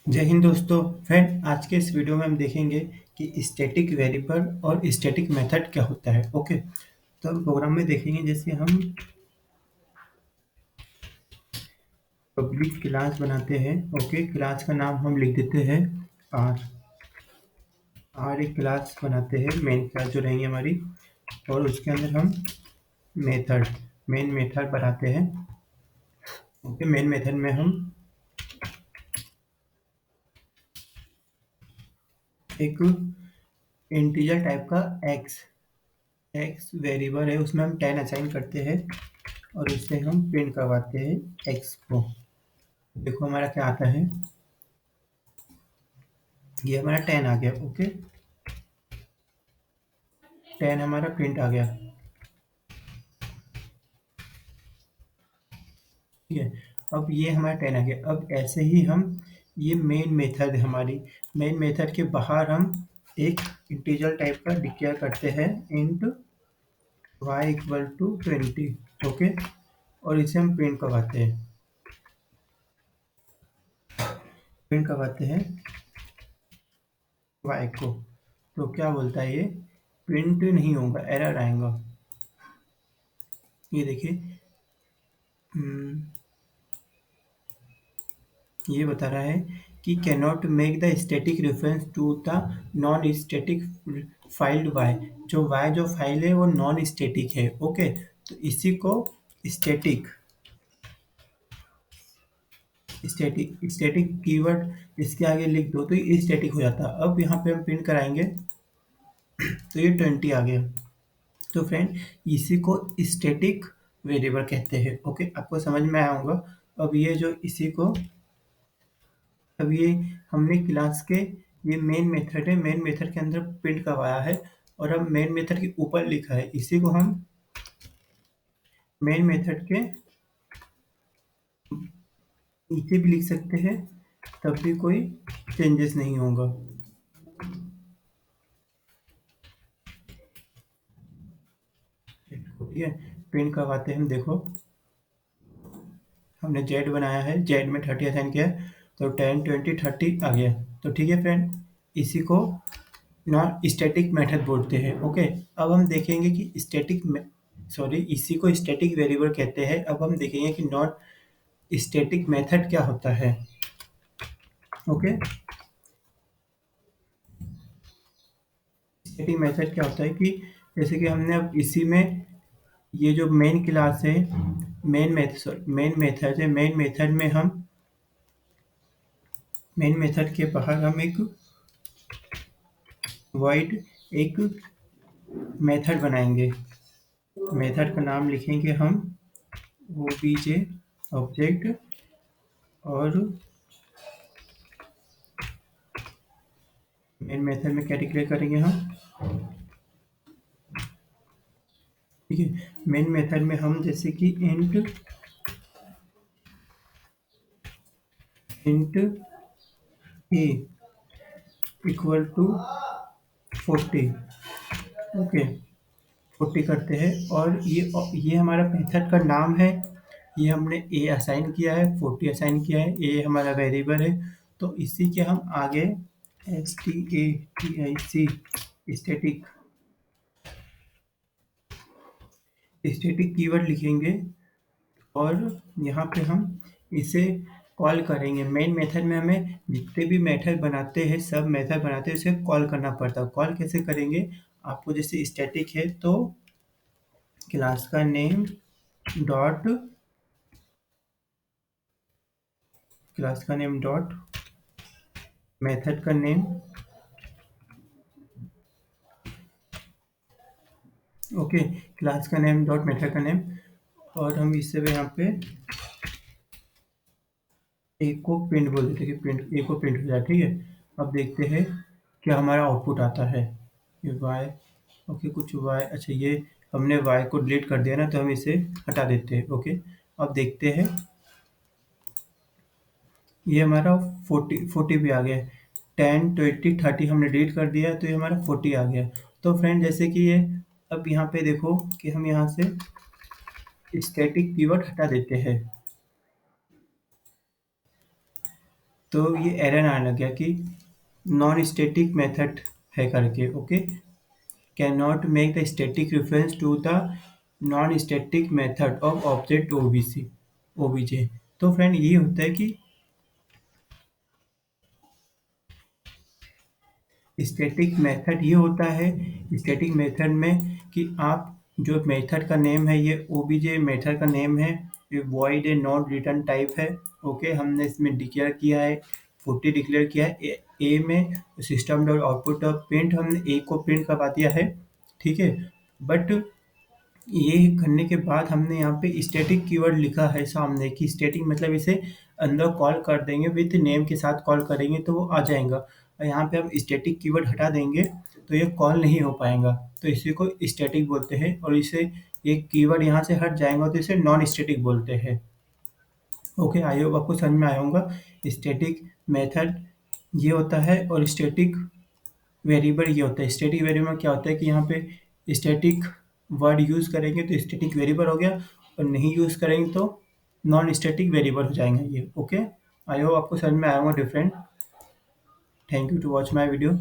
जय हिंद दोस्तों। फ्रेंड, आज के इस वीडियो में हम देखेंगे कि स्टैटिक वेरिएबल और स्टैटिक मेथड क्या होता है। ओके, तो हम प्रोग्राम में देखेंगे। जैसे हम पब्लिक क्लास बनाते हैं। ओके, क्लास का नाम हम लिख देते हैं आर। एक क्लास बनाते हैं, मेन क्लास जो रहेंगी हमारी, और उसके अंदर हम मेथड मेन मेथड बनाते हैं। ओके, मेन मेथड में हम एक इंटीजर टाइप का एक्स एक्स वेरिएबल है, उसमें हम 10 असाइन करते हैं और उससे हम प्रिंट करवाते हैं एक्स को। देखो हमारा क्या आता है, ये हमारा 10 आ गया। ओके, 10 हमारा प्रिंट आ गया। ठीक है, अब ये हमारा 10 आ गया। अब ऐसे ही हम, ये मेन मेथड है हमारी, मेन मेथड के बाहर हम एक इंटीजर टाइप का डिक्लेयर करते हैं, int Y equal to 20। Okay, और इसे हम प्रिंट करवाते हैं वाई को। तो क्या बोलता है ये, प्रिंट नहीं होगा, एरर आएगा। ये देखिए, ये बता रहा है कि can not make the static reference to the non static field Y. जो वाई जो फाइल है वो नॉन स्टैटिक है। ओके, तो इसी को स्टैटिक स्टैटिक स्टैटिक कीवर्ड इसके आगे लिख दो तो ये स्टैटिक हो जाता है। अब यहाँ पे हम प्रिंट कराएंगे तो ये 20 आ गया। तो फ्रेंड, इसी को स्टैटिक वेरिएबल कहते हैं। ओके, आपको समझ में आया होगा। अब ये जो इसी को, अब ये हमने क्लास के, ये मेन मेथड है, मेन मेथड के अंदर प्रिंट करवाया है और अब मेन मेथड के ऊपर लिखा है। इसी को हम मेन मेथड के नीचे भी लिख सकते हैं, तब भी कोई चेंजेस नहीं होगा। ठीक है, प्रिंट करवाते हैं हम। देखो, हमने जेड बनाया है, जेड में 30 असाइन किया है, तो 10 20 30 आ गया। तो ठीक है फ्रेंड, इसी को नॉन स्टैटिक मेथड बोलते हैं। ओके, अब हम देखेंगे कि इसी को स्टैटिक वेरिएबल कहते हैं। अब हम देखेंगे कि नॉन स्टैटिक मेथड क्या होता है। ओके, स्टैटिक मेथड क्या होता है कि जैसे कि हमने अब इसी में, ये जो मेन क्लास है, मेन मेथड में हम, मेन मेथड के बाहर हम एक वॉइड एक मेथड बनाएंगे। मेथड का नाम लिखेंगे हम ओबीजे ऑब्जेक्ट, और मेन मेथड में क्या डिक्लेयर करेंगे हम। ठीक है, मेन मेथड में हम जैसे कि int A equal to 40। Okay, 40 करते हैं और ये हमारा मेथड का नाम है। ये हमने ए असाइन किया है, 40 असाइन किया है, ए हमारा वेरिएबल है। तो इसी के हम आगे STATIC स्टैटिक स्टैटिक कीवर्ड लिखेंगे और यहाँ पे हम इसे कॉल करेंगे। मेन मेथड में हमें जितने भी मेथड बनाते हैं, सब मेथड बनाते हैं, उसे कॉल करना पड़ता है। कॉल कैसे करेंगे, आपको जैसे स्टैटिक है तो क्लास का नेम डॉट क्लास का नेम डॉट मेथड का नेम। ओके, क्लास का नेम डॉट मेथड का नेम, और हम इससे भी यहाँ पे एक को प्रिंट बोल देते हैं कि प्रिंट एक को प्रिंट हो जाए। ठीक है, अब देखते हैं क्या हमारा आउटपुट आता है। ये वाई, ओके, कुछ वाई, अच्छा ये हमने वाई को डिलीट कर दिया ना, तो हम इसे हटा देते हैं। ओके, अब देखते हैं, ये हमारा 40 भी आ गया है। 10 20 30 हमने डिलीट कर दिया, तो ये हमारा 40 आ गया। तो फ्रेंड, जैसे कि ये, अब यहाँ पे देखो कि हम यहाँ से स्टैटिक कीवर्ड हटा देते हैं। तो ये एरर आने लग गया कि नॉन स्टैटिक मेथड है करके। Okay, can not make the static reference to the non static method of object OBC OBJ. तो फ्रेंड ये होता है कि स्टैटिक मेथड ये होता है स्टैटिक मेथड में कि आप जो मेथड का नेम है ये ओबीजे मेथड का नेम है, ये वॉइड है, नॉट रिटर्न टाइप है। ओके, हमने इसमें डिक्लेयर किया है 40 डिक्लेयर किया है ए में system dot output dot print, हमने ए को प्रिंट करवा दिया है। ठीक है, बट ये करने के बाद हमने यहाँ पे स्टैटिक कीवर्ड लिखा है सामने कि स्टैटिक मतलब इसे अंदर कॉल कर देंगे विथ नेम के साथ कॉल करेंगे तो वो आ जाएगा, और यहाँ पे हम स्टैटिक कीवर्ड हटा देंगे तो ये कॉल नहीं हो पाएगा। तो इसी को स्टैटिक बोलते हैं, और इसे एक कीवर्ड यहाँ से हट जाएगा तो इसे नॉन स्टैटिक बोलते हैं। ओके, आई होप आपको समझ में आया होगा। स्टैटिक मेथड ये होता है और स्टैटिक वेरिएबल ये होता है। स्टैटिक वेरिएबल में क्या होता है कि यहाँ पे स्टैटिक वर्ड यूज़ करेंगे तो स्टैटिक वेरिएबल हो गया, और नहीं यूज़ करेंगे तो नॉन स्टैटिक वेरिएबल हो जाएंगे ये। ओके, आई होप आपको समझ में आया होगा different. Thank you to watch my video.